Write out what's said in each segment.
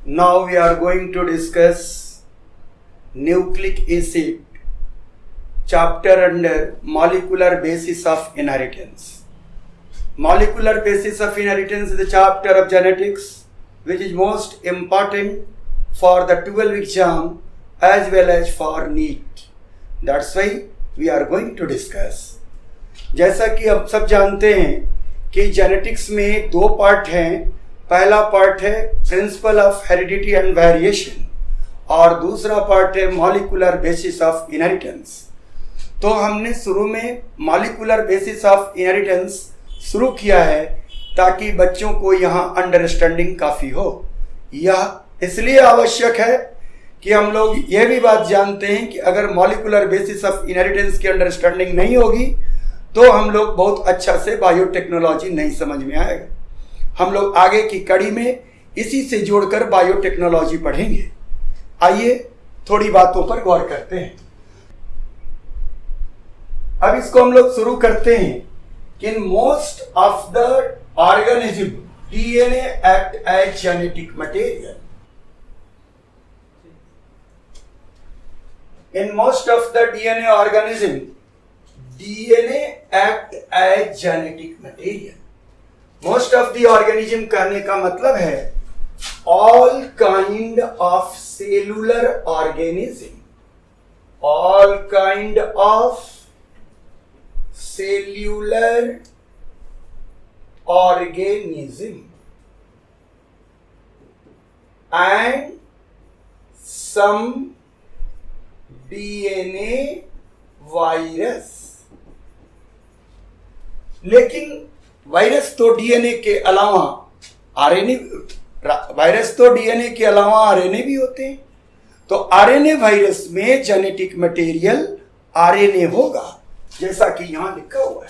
Now we are going to discuss nucleic acid chapter under molecular basis of inheritance. Molecular basis of inheritance is the chapter of genetics which is most important for the 12 exam as well as for NEET. That's why we are going to discuss. जैसा कि आप सब जानते हैं कि genetics में दो part हैं. पहला पार्ट है principle of heredity and variation और दूसरा पार्ट है मॉलिक्यूलर बेसिस ऑफ इनहेरिटेंस. तो हमने शुरू में मॉलिक्यूलर बेसिस ऑफ इनहेरिटेंस शुरू किया है ताकि बच्चों को यहाँ अंडरस्टैंडिंग काफ़ी हो. यह इसलिए आवश्यक है कि हम लोग यह भी बात जानते हैं कि अगर मॉलिक्यूलर बेसिस ऑफ इनहेरिटेंस की अंडरस्टैंडिंग नहीं होगी तो हम लोग बहुत अच्छा से बायोटेक्नोलॉजी नहीं समझ में आएगा. हम लोग आगे की कड़ी में इसी से जोड़कर बायोटेक्नोलॉजी पढ़ेंगे. आइए थोड़ी बातों पर गौर करते हैं. अब इसको हम लोग शुरू करते हैं कि in most of the organism DNA act as genetic material. In most of the DNA organism, DNA act as genetic material. Most of the organism कहने का मतलब है all kind of cellular organism. All kind of cellular organism and some DNA virus. लेकिन virus तो DNA के अलावा RNA भी होते हैं. तो आरएनए वायरस में जेनेटिक मटेरियल आरएनए होगा जैसा कि यहां लिखा हुआ है.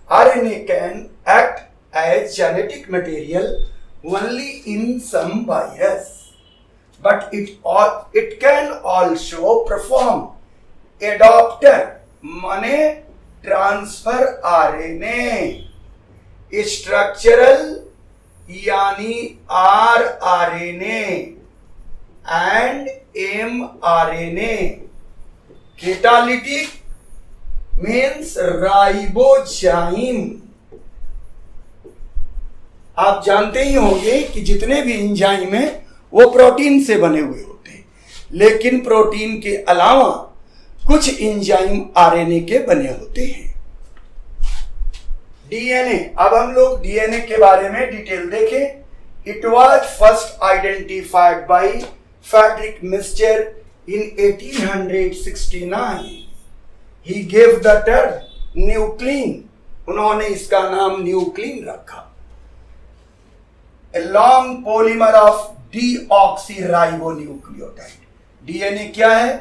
RNA can act as genetic material only in some virus. But it can also perform adapter माने ट्रांसफर आरएनए, स्ट्रक्चरल यानी rRNA and mRNA, catalytic means ribozyme. आप जानते ही होंगे कि जितने भी एंजाइम हैं वो प्रोटीन से बने हुए होते हैं, लेकिन प्रोटीन के अलावा कुछ एंजाइम आरएनए के बने होते हैं. डीएनए. अब हम लोग डीएनए के बारे में डिटेल देखें. It was first identified by Friedrich Miescher in 1869. He give the term nuclein. उन्होंने इसका नाम न्यूक्लिन रखा. A long polymer of deoxyribonucleotide. DNA क्या है?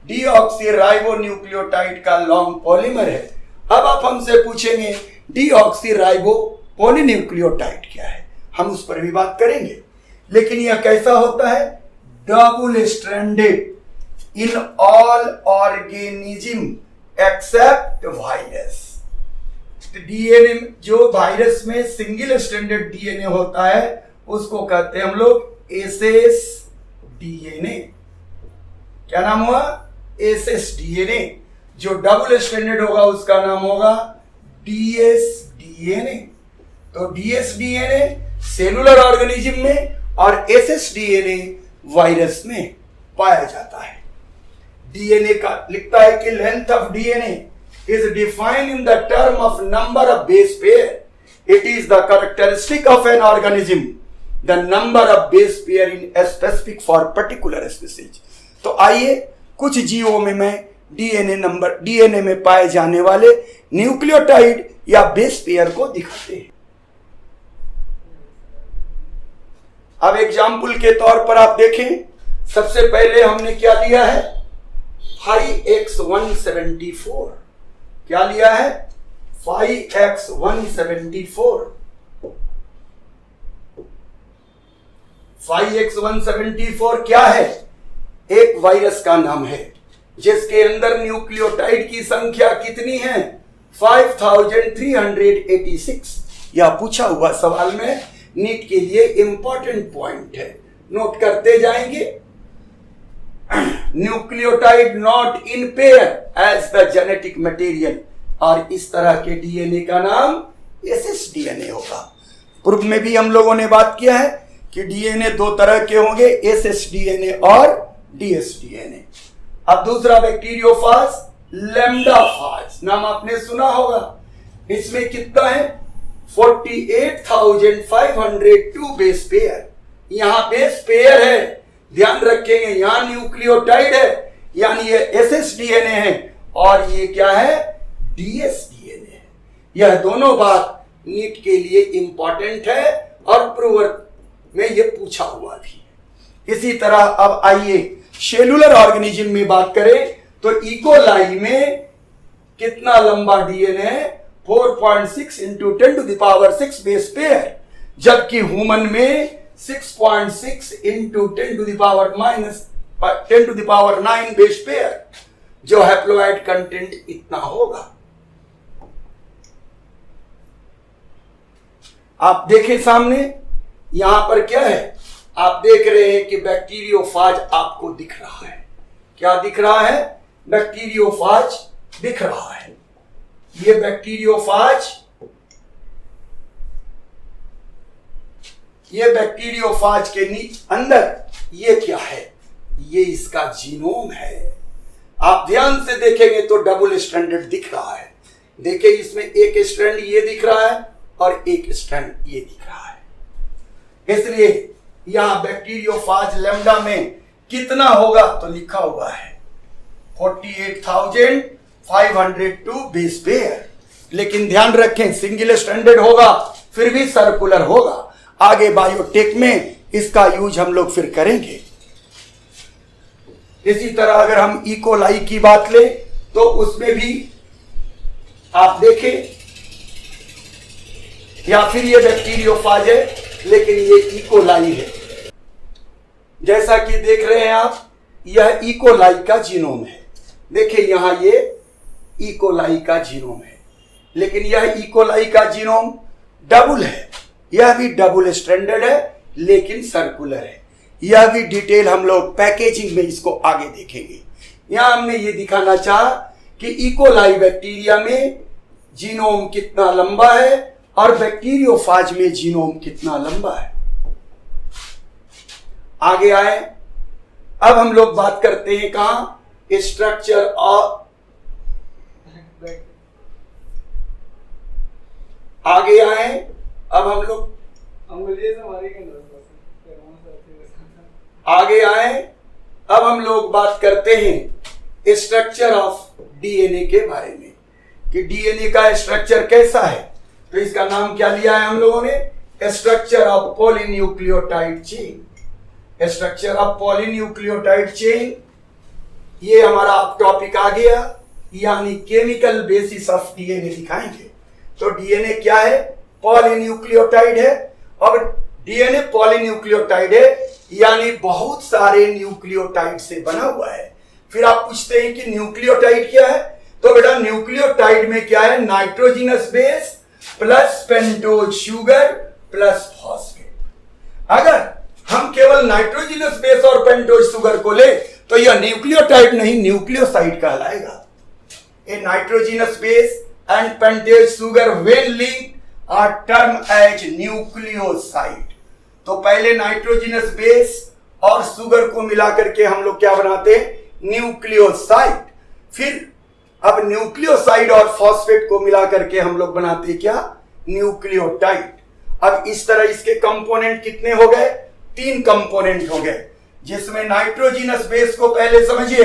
डीऑक्सीराइबोन्यूक्लियोटाइड का लॉन्ग पॉलीमर है. अब आप हमसे पूछेंगे डीऑक्सीराइबो पॉलीन्यूक्लियोटाइड क्या है? हम उस पर भी बात करेंगे. लेकिन यह कैसा होता है? Double stranded in all organism except virus. DNA जो वायरस में सिंगल स्ट्रैंडेड डीएनए होता है उसको कहते हैं हम लोग एसएस डीएनए. क्या नाम हुआ? SS DNA. जो डबल स्ट्रैंडेड होगा उसका नाम होगा डीएस डीएनए. तो डीएस डीएनए सेलुलर ऑर्गेनिज्म में और एसएस डीएनए वायरस में पाया जाता है. डीएनए का लिखता है कि length of DNA is defined in the term of number of base pair. It is the characteristic of an organism, the number of base pair in a specific for particular species. तो आइए कुछ जीवों में मैं DNA में पाए जाने वाले न्यूक्लियोटाइड या बेस पेयर को दिखाते हैं. अब एग्जाम्पल के तौर पर आप देखें. सबसे पहले हमने क्या लिया है? 5x174. क्या लिया है? 5x174. 5x174 क्या है? एक वायरस का नाम है जिसके अंदर न्यूक्लियोटाइड की संख्या कितनी है? 5386. यह पूछा हुआ सवाल में नीट के लिए इंपॉर्टेंट पॉइंट है. नोट करते जाएंगे। Nucleotide not in pair as the genetic material, और इस तरह के डीएनए का नाम एसएस डीएनए होगा। पूर्व में भी हम लोगों ने बात किया है कि डीएनए दो तरह के होंगे, एसएस डीएनए और डीएस डीएनए। अब दूसरा बैक्टीरियोफाज, लैम्डाफाज, नाम आपने सुना होगा। इसमें कितना है? 48,502 बेस पेयर। यहां बेस पेयर है, ध्यान रखेंगे। यहां न्यूक्लियोटाइड है, यानी ये एसएस डीएनए है, और ये क्या है? डीएस डीएनए है। यह दोनों बात नीट के लिए इंपॉर्टेंट है और प्रूवर में ये पूछा हुआ भी। इसी तरह अब आइए सेलुलर ऑर्गेनिज्म में बात करें तो इकोलाई में कितना लंबा डीएनए है? 4.6 इंटू 10⁻⁶ बेस पेयर, जबकि ह्यूमन में 6.6 इंटू 10⁻⁹ बेस पेयर, जो हैप्लोइड कंटेंट इतना होगा। आप देखें सामने, यहां पर क्या है? आप देख रहे हैं कि बैक्टीरियोफाज आपको दिख रहा है। क्या दिख रहा है? बैक्टीरियोफाज दिख रहा है। ये बैक्टीरियोफाज के अंदर ये क्या है? ये इसका जीनोम है। आप ध्यान से देखेंगे तो डबल स्ट्रैंडेड दिख रहा है। देखिए, इसमें एक स्ट्रैंड ये दिख रहा है और एक स्ट्रैंड ये दिख रहा है। इसलिए यहां बैक्टीरियोफाज लैम्डा में कितना होगा? तो लिखा हुआ है 48,502 बेस पेयर। लेकिन ध्यान रखें, सिंगल स्ट्रैंडेड होगा, फिर भी सर्कुलर होगा। आगे बायोटेक में इसका यूज हम लोग फिर करेंगे। इसी तरह अगर हम इकोलाई की बात लें तो उसमें भी आप देखें, या फिर ये बैक्टीरियोफाज है लेकिन ये इकोलाई है। जैसा कि देख रहे हैं आप, यह इकोलाई का जीनोम है। देखिए यहां ये इकोलाई का जीनोम है, लेकिन यह इकोलाई का जीनोम डबल है। यह भी डबल स्ट्रैंडेड है लेकिन सर्कुलर है। यह भी डिटेल हम लोग पैकेजिंग में इसको आगे देखेंगे। यहां हमने ये दिखाना चाहा कि इकोलाई बैक्टीरिया में जीनोम कितना लंबा है और बैक्टीरियोफाज में जीनोम कितना लंबा है। आगे आए, अब हम लोग बात करते हैं कहां? स्ट्रक्चर ऑफ, आगे आए, अब हम लोग आगे आए, अब हम लोग बात करते हैं स्ट्रक्चर ऑफ डीएनए के बारे में कि डीएनए का स्ट्रक्चर कैसा है। तो इसका नाम क्या लिया है हम लोगों ने? Structure of polynucleotide chain. Structure of polynucleotide chain, ये हमारा अब टॉपिक आ गया, यानी केमिकल बेसिस ऑफ डीएनए दिखाएंगे। तो डीएनए क्या है? पॉलीन्यूक्लियोटाइड है। अब डीएनए पॉलीन्यूक्लियोटाइड है, यानी बहुत सारे न्यूक्लियोटाइड से बना हुआ है। फिर आप पूछते हैं कि न्यूक्लियोटाइड क्या है? तो बेटा न्यूक्लियोटाइड में क्या है? Nitrogenous base plus pentose sugar plus phosphate. अगर हम केवल नाइट्रोजिनस बेस और पेंटोज शुगर को ले तो यह न्यूक्लियोटाइड नहीं, न्यूक्लियोसाइड कहलाएगा। A nitrogenous base and pentose sugar when linked are term as nucleoside. तो पहले नाइट्रोजिनस बेस और शुगर को मिलाकर के हम लोग क्या बनाते हैं? न्यूक्लियोसाइड। फिर अब न्यूक्लियोसाइड और फॉस्फेट को मिलाकर के हम लोग बनाते हैं क्या? न्यूक्लियोटाइड। अब इस तरह इसके कंपोनेंट कितने हो गए? 3 कंपोनेंट हो गए, जिसमें नाइट्रोजिनस बेस को पहले समझिए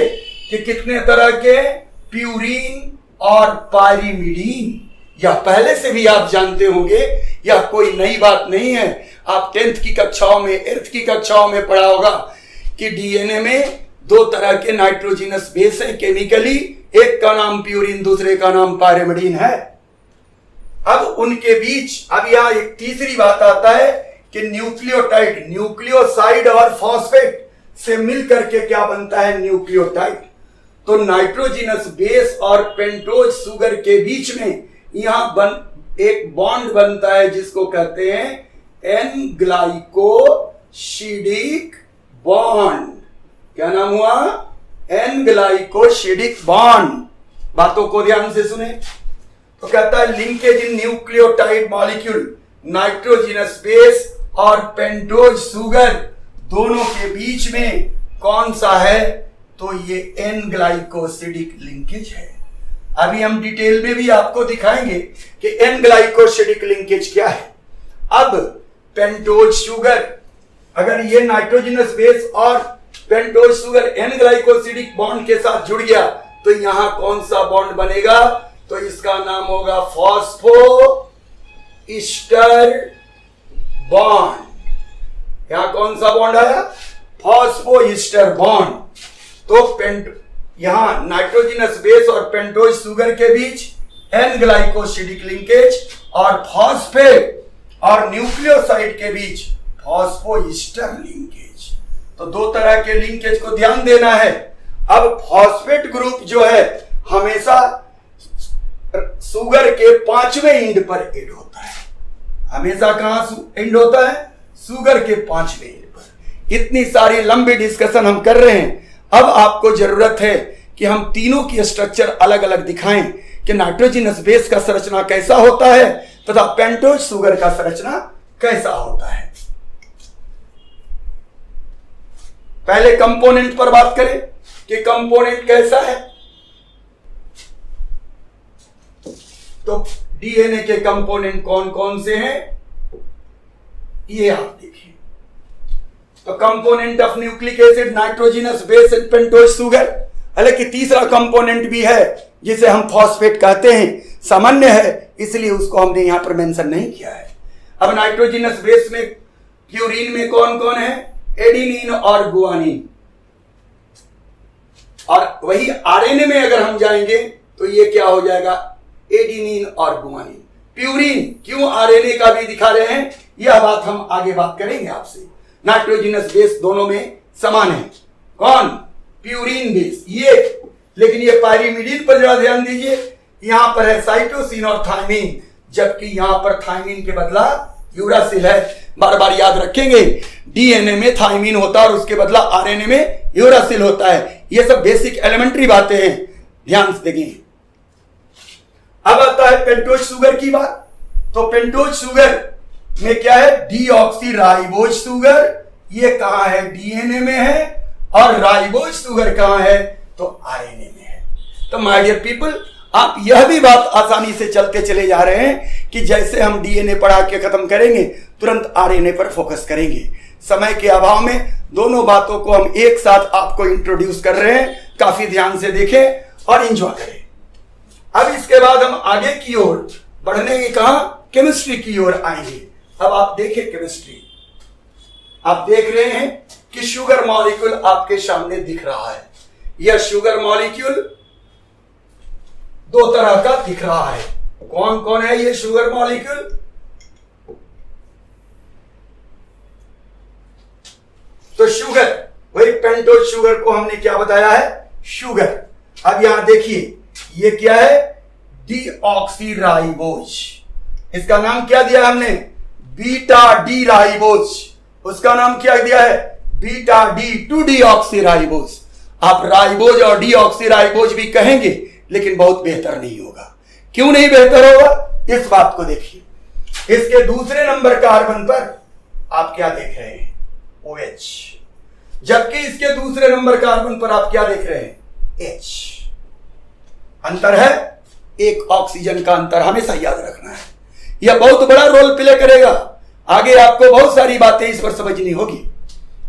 कि कितने तरह के? प्यूरीन और पाइरीमिडीन। यह पहले से भी आप जानते होंगे, यह कोई नई बात नहीं है। आप 10th की कक्षाओं में, 8th की कक्षाओं में पढ़ा होगा कि डीएनए में 2 तरह के नाइट्रोजिनस बेस है केमिकली, एक का नाम प्यूरीन, दूसरे का नाम पाइरीमिडीन है। अब उनके बीच अब यहां एक तीसरी बात आता है कि न्यूक्लियोटाइड, न्यूक्लियोसाइड और फॉस्फेट से मिलकर के क्या बनता है? न्यूक्लियोटाइड। तो नाइट्रोजिनस बेस और पेंटोज शुगर के बीच में यहां एक बॉन्ड बनता है जिसको कहते हैं एन ग्लाइकोसिडिक बॉन्ड। क्या नाम हुआ? N glycosidic bond. बातों को ध्यान से सुने। तो कहता है linkage in nucleotide molecule, nitrogenous base और पेंटोज शुगर दोनों के बीच में कौन सा है? तो ये एन ग्लाइकोसिडिक लिंकेज है। अभी हम डिटेल में भी आपको दिखाएंगे कि एन ग्लाइकोसिडिक लिंकेज क्या है। अब पेंटोज शुगर, अगर ये नाइट्रोजनस बेस और pentose sugar N glycosidic bond के साथ जुड़ गया तो यहां कौन सा बॉन्ड बनेगा? तो इसका नाम होगा फॉस्फो ईस्टर बॉन्ड। यहां कौन सा बॉन्ड आया? Phospho ester bond. तो यहां नाइट्रोजनस बेस और पेंटोज शुगर के बीच एन ग्लाइकोसिडिक लिंकेज और फॉस्फेट और न्यूक्लियोसाइड के बीच फॉस्फो ईस्टर लिंकेज। तो दो तरह के लिंकेज को ध्यान देना है। अब फॉस्फेट ग्रुप जो है हमेशा शुगर के 5वें एंड पर एड होता है। हमेशा कहां एंड होता है? शुगर के 5वें एंड पर। इतनी सारी लंबी डिस्कशन हम कर रहे हैं। अब आपको जरूरत है कि हम तीनों की स्ट्रक्चर अलग अलग दिखाएं कि नाइट्रोजनस बेस का संरचना कैसा होता है तथा पेंटोज शुगर का संरचना कैसा होता है। पहले कंपोनेंट पर बात करें कि कंपोनेंट कैसा है। तो डीएनए के कंपोनेंट कौन कौन से हैं ये आप देखिए। तो component of nucleic acid, nitrogenous base and pentose sugar. हालांकि तीसरा कंपोनेंट भी है जिसे हम फॉस्फेट कहते हैं, सामान्य है इसलिए उसको हमने यहां पर मेंशन नहीं किया है। अब नाइट्रोजनस बेस में प्यूरिन में कौन कौन है? एडिनिन और गुआनिन। और वही आरएनए में अगर हम जाएंगे तो ये क्या हो जाएगा? एडिनिन और गुआनिन। प्यूरिन क्यों आरएनए का भी दिखा रहे हैं यह बात हम आगे बात करेंगे आपसे। नाइट्रोजनस बेस दोनों में समान है। कौन? प्यूरिन बेस ये। लेकिन ये पायरिमिडिन पर जरा ध्यान दीजिए, यहां पर है साइटोसिन और थायमिन, जबकि यहां पर थायमिन के बदला यूरासिल है। बार बार याद रखेंगे, डीएनए में थायमिन होता है और उसके बदला आरएनए में यूरासिल होता है। ये सब बेसिक एलिमेंट्री बातें हैं, ध्यान से देखिए। अब आता है पेंटोज शुगर की बात। तो पेंटोज शुगर में क्या है? Deoxyribose sugar. ये कहां है? डीएनए में है। और राइबोज शुगर कहां है? तो आरएनए में है। तो माय डियर पीपल, आप यह भी बात आसानी से चलते चले जा रहे हैं कि जैसे हम डीएनए पढ़ा के खत्म करेंगे तुरंत आरएनए पर फोकस करेंगे। समय के अभाव में दोनों बातों को हम एक साथ आपको इंट्रोड्यूस कर रहे हैं। काफी ध्यान से देखें और एंजॉय करें। अब इसके बाद हम आगे की ओर बढ़ने की कहा केमिस्ट्री की ओर आएंगे। अब आप देखिए केमिस्ट्री। आप देख रहे हैं कि शुगर मॉलिक्यूल आपके सामने दिख रहा है। यह शुगर मॉलिक्यूल दो तरह का दिख रहा है। कौन कौन है ये शुगर मॉलिक्यूल? तो शुगर, वही पेंटोज शुगर को हमने क्या बताया है? शुगर। अब यहां देखिए ये क्या है? डीऑक्सीराइबोज। इसका नाम क्या दिया हमने? Beta D ribose. उसका नाम क्या दिया है? Beta D two deoxyribose. आप राइबोज और डीऑक्सीराइबोज भी कहेंगे लेकिन बहुत बेहतर नहीं होगा। क्यों नहीं बेहतर होगा? इस बात को देखिए। इसके दूसरे नंबर कार्बन पर आप क्या देख रहे हैं? OH। जबकि इसके दूसरे नंबर कार्बन पर आप क्या देख रहे हैं? H। अंतर है, एक ऑक्सीजन का अंतर, हमेशा याद रखना है। यह बहुत बड़ा रोल प्ले करेगा। आगे आपको बहुत सारी बातें इस पर समझनी होगी।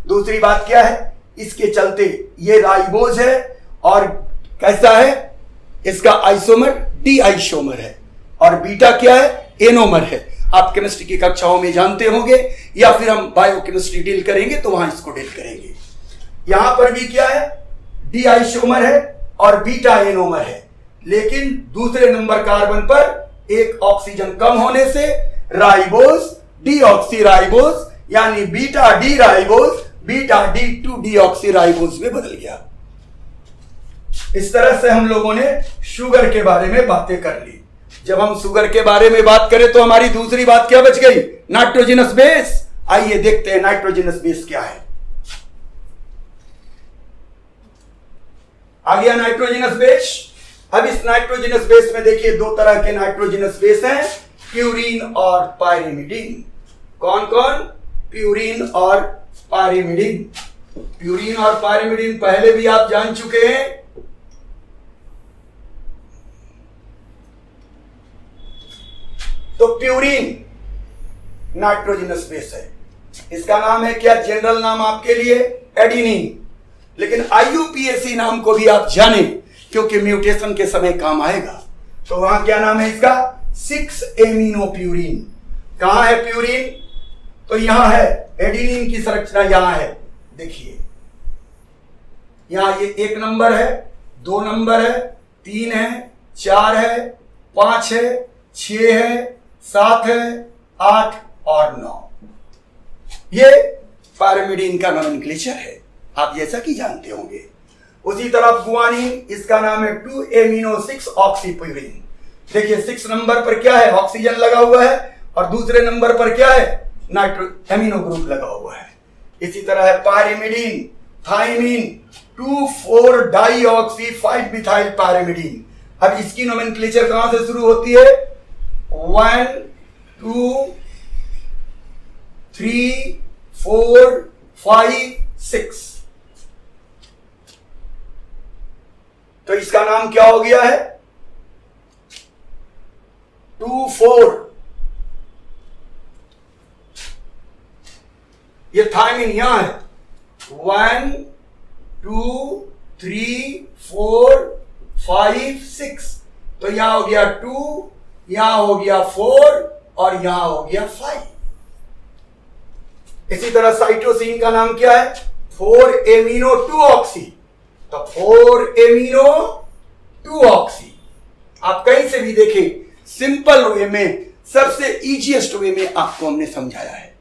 दूसरी बात क्या है? इसके चलते ये राइबोज है और कैसा है? इसका आइसोमर डी आइसोमर है और बीटा क्या है? एनोमर है। आप केमिस्ट्री की कक्षाओं में जानते होंगे या फिर हम बायोकेमिस्ट्री डील करेंगे तो वहां इसको डील करेंगे। यहां पर भी क्या है? डी आइसोमर है और बीटा एनोमर है, लेकिन दूसरे नंबर कार्बन पर एक ऑक्सीजन कम होने से राइबोज डीऑक्सीराइबोज यानी beta D ribose beta D two deoxyribose में बदल गया। इस तरह से हम लोगों ने शुगर के बारे में बातें कर ली। जब हम शुगर के बारे में बात करें तो हमारी दूसरी बात क्या बच गई? Nitrogenous base. आइए देखते हैं नाइट्रोजनस बेस क्या है। आ गया नाइट्रोजनस बेस। अब इस नाइट्रोजनस बेस में देखिए दो तरह के नाइट्रोजनस बेस हैं, प्यूरीन और पायरिमिडीन। कौन कौन? प्यूरीन और पायरिमिडीन। प्यूरीन और पायरिमिडीन पहले भी आप जान चुके हैं। तो प्यूरीन नाइट्रोजनस बेस है, इसका नाम है क्या? जनरल नाम आपके लिए एडिनिन, लेकिन आईयूपीएसी नाम को भी आप जाने क्योंकि म्यूटेशन के समय काम आएगा। तो वहां क्या नाम है इसका? 6 एमिनो प्यूरीन। कहां है प्यूरीन? तो यहां है। एडिनिन की संरचना यहां है, देखिए यहां ये 1 नंबर है, 2 नंबर है, 3 है, 4 है, 5 है, 6 है, 7 है, 8 और 9। ये पायरिमिडीन का नोमेनक्लेचर है, आप जैसा कि जानते होंगे। उसी तरह गुआनिन, इसका नाम है 2 एमिनो 6 ऑक्सीप्यूरिन। देखिए 6 नंबर पर क्या है? ऑक्सीजन लगा हुआ है, और दूसरे नंबर पर क्या है? नाइट्रो एमिनो ग्रुप लगा हुआ है। इसी तरह है pyrimidine, thymine, 2,4 deoxy 5 methyl pyrimidine. अब इसकी नोमेनक्लेचर कहां से शुरू होती है? 1 2 3 4 5 6। तो इसका नाम क्या हो गया है? 2 4। ये थाइमिन यहां है, 1 2 3 4 5 6। तो यहां हो गया 2, यहां हो गया 4 और यहां हो गया 5। इसी तरह साइटोसिन का नाम क्या है? 4 एमिनो 2 ऑक्सी। तो 4 एमिनो 2 ऑक्सी। आप कहीं से भी देखें, सिंपल वे में, सबसे इजीएस्ट वे में आपको हमने समझाया है।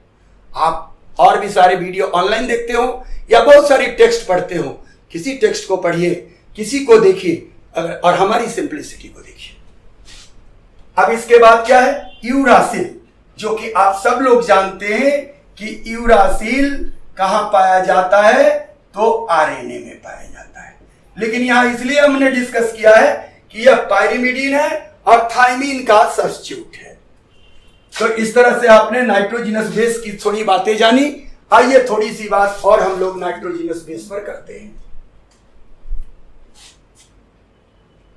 आप और भी सारे वीडियो ऑनलाइन देखते हो या बहुत सारी टेक्स्ट पढ़ते हो, किसी टेक्स्ट को पढ़िए, किसी को देखिए, और हमारी सिंप्लिसिटी को देखिए। अब इसके बाद क्या है? यूरासिल, जो कि आप सब लोग जानते हैं कि यूरासिल कहां पाया जाता है? तो आरएनए में पाया जाता है। लेकिन यहां इसलिए हमने डिस्कस किया है कि यह पायरिमिडीन है और थाइमिन का सब्स्टिट्यूट है। तो इस तरह से आपने नाइट्रोजनस बेस की थोड़ी बातें जानी। आइए थोड़ी सी बात और हम लोग नाइट्रोजनस बेस पर करते हैं।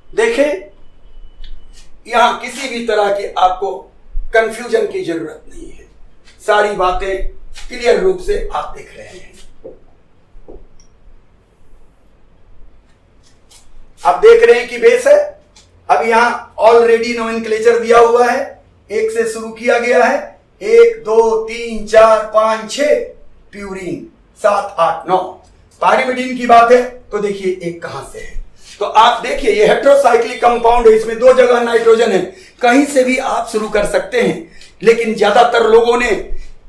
देखें, यहां किसी भी तरह की आपको कंफ्यूजन की जरूरत नहीं है, सारी बातें क्लियर रूप से आप देख रहे हैं। आप देख रहे हैं कि बेस है। अब यहां ऑलरेडी नोमेनक्लेचर दिया हुआ है, 1 से शुरू किया गया है, 1 2 3 4 5 6 प्यूरीन, 7 8 9। पायरिमिडीन की बात है तो देखिए 1 कहां से है? तो आप देखिए ये हेटेरोसाइक्लिक कंपाउंड है, इसमें 2 जगह नाइट्रोजन है। कहीं से भी आप शुरू कर सकते हैं, लेकिन ज्यादातर लोगों ने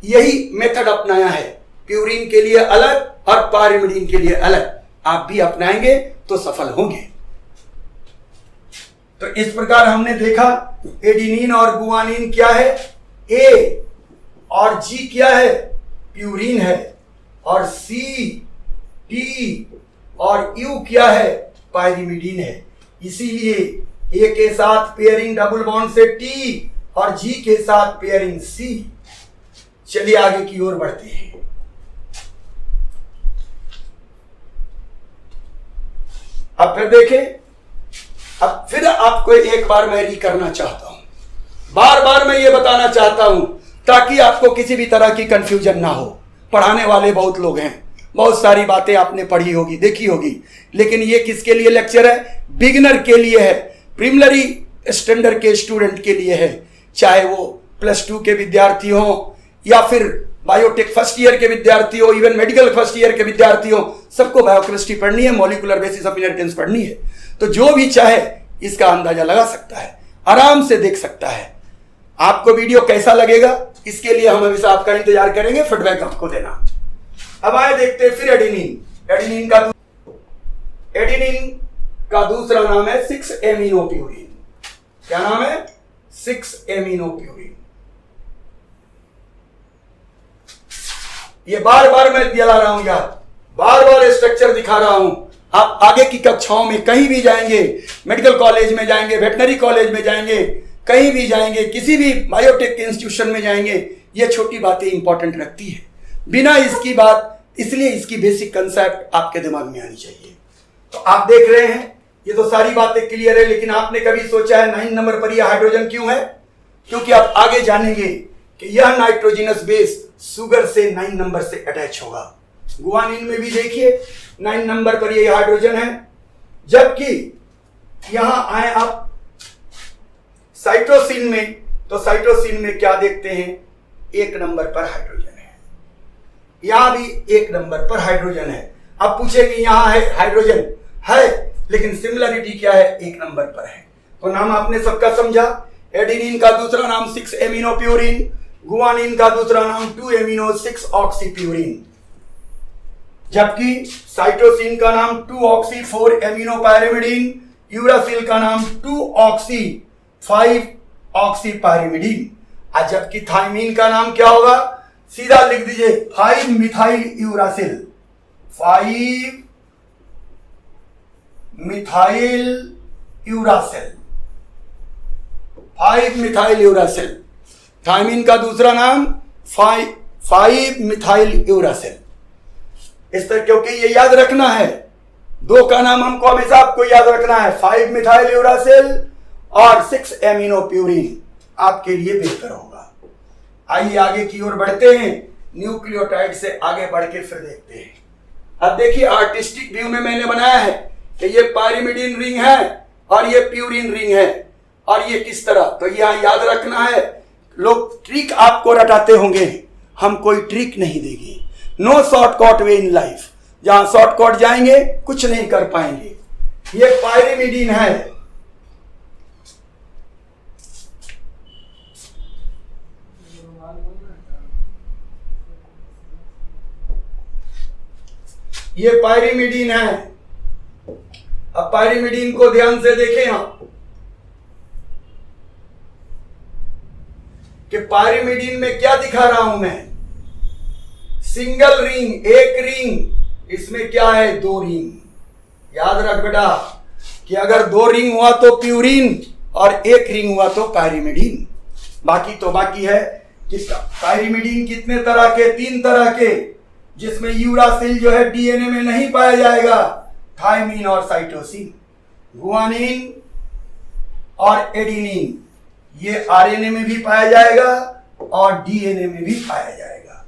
यही मेथड अपनाया है, प्यूरीन के लिए अलग और पायरिमिडीन के लिए अलग। आप भी अपनाएंगे तो सफल होंगे। तो इस प्रकार हमने देखा एडिनिन और गुआनिन क्या है? ए और जी क्या है? प्यूरीन है। और सी टी और यू क्या है? पायरिमिडीन है। इसीलिए ए के साथ पेयरिंग डबल बॉन्ड से टी और जी के साथ पेयरिंग सी। चलिए आगे की ओर बढ़ते हैं। अब फिर देखें, अब फिर आपको एक बार मैं करना चाहता हूं, बार बार मैं ये बताना चाहता हूं ताकि आपको किसी भी तरह की कंफ्यूजन ना हो। पढ़ाने वाले बहुत लोग हैं, बहुत सारी बातें आपने पढ़ी होगी, देखी होगी, लेकिन ये किसके लिए लेक्चर है? बिगिनर के लिए है, प्रीलिमिनरी स्टैंडर्ड के स्टूडेंट के लिए है। चाहे वो +2 के विद्यार्थी हो या फिर बायोटेक फर्स्ट ईयर के विद्यार्थी हो, इवन मेडिकल फर्स्ट ईयर के विद्यार्थी हो, सबको बायोकेमिस्ट्री पढ़नी है, मॉलिक्यूलर बेसिस ऑफ इनहेरिटेंस पढ़नी है। तो जो भी चाहे इसका अंदाजा लगा सकता है, आराम से देख सकता है। आपको वीडियो कैसा लगेगा इसके लिए हम हमेशा आपका इंतजार करेंगे, फीडबैक आपको देना। अब आए देखते हैं फिर एडिनिन। एडिनिन का दूसरा नाम है 6 एमिनो प्यूरिन। क्या नाम है? 6 एमिनो प्यूरिन। ये बार बार मैं दिला रहा हूं यार, बार बार स्ट्रक्चर दिखा रहा हूं, आप आगे की कक्षाओं में कहीं भी जाएंगे, मेडिकल कॉलेज में जाएंगे, वेटनरी कॉलेज में जाएंगे, कहीं भी जाएंगे, किसी भी बायोटेक के इंस्टीट्यूशन में जाएंगे, ये छोटी बातें इंपॉर्टेंट रखती है। बिना इसकी बात, इसलिए इसकी बेसिक कंसेप्ट आपके दिमाग में आनी चाहिए। तो आप देख रहे हैं ये तो सारी बातें क्लियर है, लेकिन आपने कभी सोचा है 9 नंबर पर यह हाइड्रोजन क्यों है? क्योंकि आप आगे जानेंगे कि यह नाइट्रोजिनस बेस शुगर से 9 नंबर से अटैच होगा। गुआनिन में भी देखिए 9 नंबर पर यह हाइड्रोजन है, जबकि यहां आए आप साइटोसिन में, तो साइटोसिन में क्या देखते हैं? 1 नंबर पर हाइड्रोजन है। यहां भी 1 नंबर पर हाइड्रोजन है। अब पूछेंगे यहां है हाइड्रोजन है, लेकिन सिमिलरिटी क्या है? 1 नंबर पर है। तो नाम आपने सबका समझा। एडेनिन का दूसरा नाम 6 एमिनो प्यूरिन, गुआनिन का दूसरा नाम 2 एमिनो 6 ऑक्सी प्यूरिन, जबकि साइटोसिन का नाम 2 ऑक्सी 4 एमिनो पायरिमिडीन, यूरासिल का नाम 2 ऑक्सी 5 ऑक्सी पायरिमिडीन, और जबकि थायमीन का नाम क्या होगा? सीधा लिख दीजिए 5 methyl uracil, 5 methyl uracil, 5 methyl uracil. Thymine का दूसरा नाम 5 मिथाइल यूरासिल। इस तरह, क्योंकि ये याद रखना है, 2 का नाम हमको हमेशा आपको याद रखना है, 5 मिथाइल यूरासिल और 6 एमिनो प्यूरिन, आपके लिए बेहतर होगा। आइए आगे की ओर बढ़ते हैं, न्यूक्लियोटाइड से आगे बढ़ के फिर देखते हैं। अब देखिए आर्टिस्टिक व्यू में मैंने बनाया है कि ये पायरिमिडीन रिंग है और ये प्यूरिन रिंग है, और ये किस तरह, तो यहां याद रखना है। लोग ट्रिक आपको रटाते होंगे, हम कोई ट्रिक नहीं देंगे। No shortcut way in life, जहां शॉर्टकट जाएंगे कुछ नहीं कर पाएंगे। ये पायरिमिडीन है, ये पायरिमिडीन है। अब पायरिमिडीन को ध्यान से देखें आप कि पायरिमिडीन में क्या दिखा रहा हूं मैं? Single ring, 1 ring. इसमें क्या है? 2 रिंग। याद रख बेटा कि अगर 2 रिंग हुआ तो प्यूरिन और 1 रिंग हुआ तो पायरिमिडीन। बाकी तो बाकी है कि पायरिमिडीन कितने तरह के? 3 तरह के, जिसमें यूरासिल जो है डीएनए में नहीं पाया जाएगा, थायमीन और साइटोसिन। गुआनिन और एडेनिन ये आरएनए में भी पाया जाएगा और डीएनए में भी पाया जाएगा।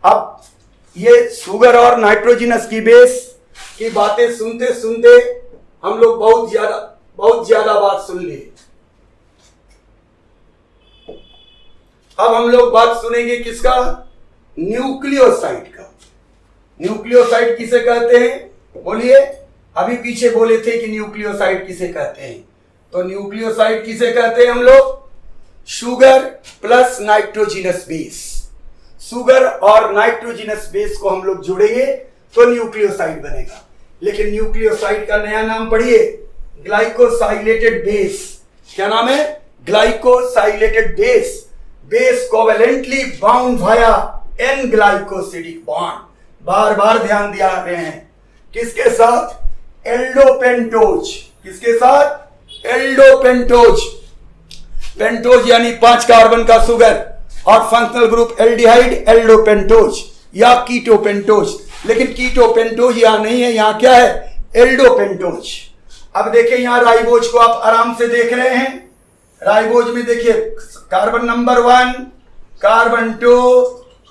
अब ये शुगर और नाइट्रोजिनस की बेस की बातें सुनते सुनते हम लोग बहुत ज्यादा बात सुन लिए। अब हम लोग बात सुनेंगे किसका? न्यूक्लियोसाइड का। न्यूक्लियोसाइड किसे कहते हैं? बोलिए। अभी पीछे बोले थे कि न्यूक्लियोसाइड किसे कहते हैं, तो न्यूक्लियोसाइड किसे कहते हैं हम लोग? Sugar plus nitrogenous base. Sugar और नाइट्रोजिनस बेस को हम लोग जोड़ेंगे तो न्यूक्लियोसाइड बनेगा। लेकिन न्यूक्लियोसाइड का नया नाम पढ़िए, ग्लाइकोसाइलेटेड बेस। क्या नाम है? Glycosylated base. Base covalently bound via N glycosidic bond. बार बार ध्यान दिया रहे हैं किसके साथ? एल्डोपेंटोज। किसके साथ? एल्डोपेंटोज। पेंटोज यानी 5 कार्बन का शुगर और फंक्शनल ग्रुप एल्डिहाइड, एल्डोपेंटोज या कीटोपेंटोज। लेकिन कीटोपेंटोज यहां नहीं है, यहां क्या है? एल्डोपेंटोज। अब देखिए यहां राइबोज को आप आराम से देख रहे हैं। राइबोज में देखिए carbon number 1, carbon 2,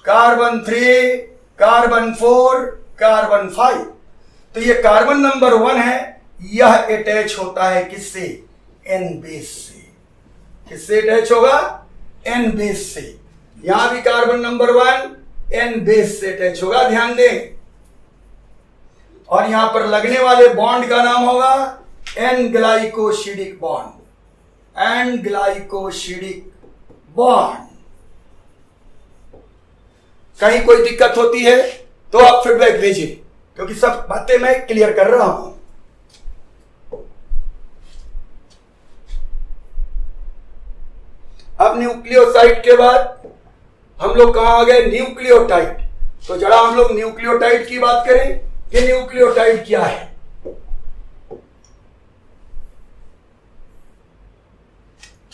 carbon 3, carbon 4, carbon 5। तो ये कार्बन नंबर 1 है, यह अटैच होता है किससे? एन बेस से। किससे अटैच होगा? एन बेस से। यहां भी कार्बन नंबर 1 एन बेस से अटैच होगा, ध्यान दें। और यहां पर लगने वाले बॉन्ड का नाम होगा N glycosidic bond. N glycosidic bond. कहीं कोई दिक्कत होती है तो आप फीडबैक भेजिए, क्योंकि सब बातें मैं क्लियर कर रहा हूं। अब न्यूक्लियोसाइड के बाद हम लोग कहां आ गए? न्यूक्लियोटाइड। तो जरा हम लोग न्यूक्लियोटाइड की बात करें कि न्यूक्लियोटाइड क्या है।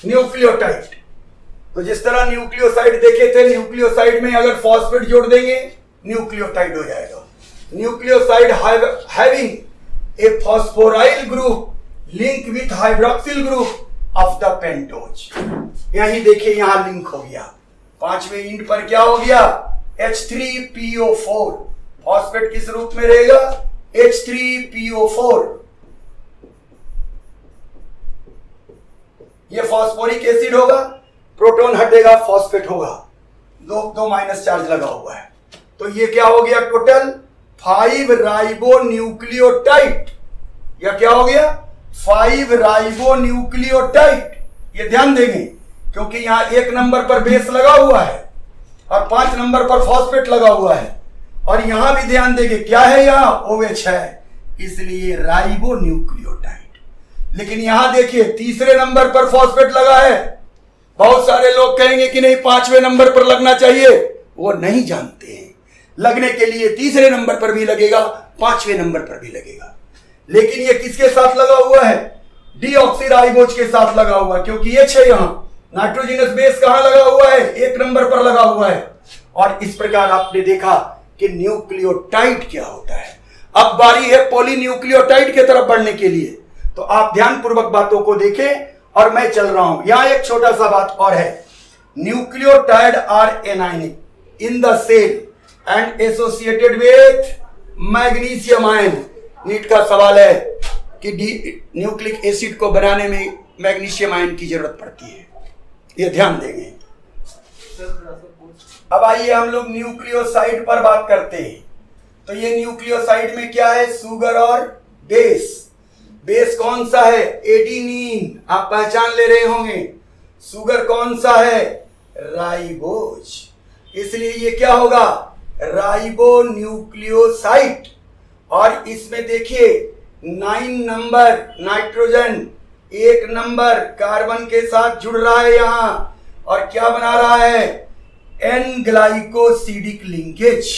न्यूक्लियोटाइड, तो जिस तरह न्यूक्लियोसाइड देखे थे, न्यूक्लियोसाइड में अगर फॉस्फेट जोड़ देंगे न्यूक्लियोटाइड हो जाएगा। Nucleoside having a phosphoryl group link with hydroxyl group of the pentose. यही देखिए यहां लिंक हो गया, पांचवें इंड पर क्या हो गया? H3PO4। फॉस्फेट किस रूप में रहेगा? H3PO4। ये फॉस्फोरिक एसिड होगा, प्रोटॉन हटेगा, फॉस्फेट होगा, दो माइनस चार्ज लगा हुआ है। तो ये क्या हो गया? Total 5 ribo nucleotide. या क्या हो गया? 5 राइबो न्यूक्लियोटाइड। ये ध्यान देंगे क्योंकि यहां 1 नंबर पर बेस लगा हुआ है और 5 नंबर पर फॉस्फेट लगा हुआ है। और यहां भी ध्यान देंगे क्या है? यहां OH है, इसलिए राइबो न्यूक्लियोटाइड। लेकिन यहां देखिए तीसरे नंबर पर फॉस्फेट लगा है। बहुत सारे लोग कहेंगे कि नहीं 5वें नंबर पर लगना चाहिए, वो नहीं जानते हैं। लगने के लिए तीसरे नंबर पर भी लगेगा, 5वें नंबर पर भी लगेगा। लेकिन ये किसके साथ लगा हुआ है? डीऑक्सीराइबोज के साथ लगा हुआ है, क्योंकि H है यहां। नाइट्रोजनस बेस कहां लगा हुआ है? 1 नंबर पर लगा हुआ है। और इस प्रकार आपने देखा कि न्यूक्लियोटाइड क्या होता है। अब बारी है पॉलीन्यूक्लियोटाइड की तरफ बढ़ने के लिए। तो आप ध्यानपूर्वक बातों को देखें और मैं चल रहा हूं। यहां एक छोटा सा बात और है। Nucleotide are anionic in the cell and associated with magnesium ion. NEET का सवाल है कि न्यूक्लिक एसिड को बनाने में मैग्नीशियम आयन की जरूरत पड़ती है, ये ध्यान देंगे। अब आइए हम लोग न्यूक्लियोसाइड पर बात करते हैं। तो ये न्यूक्लियोसाइड में क्या है? शुगर और बेस। बेस कौन सा है? एडिनिन, आप पहचान ले रहे होंगे। शुगर कौन सा है? राइबोज। इसलिए ये क्या होगा? Ribo nucleoside. और इसमें देखिए 9 नंबर नाइट्रोजन 1 नंबर कार्बन के साथ जुड़ रहा है यहां, और क्या बना रहा है? N glycosidic linkage.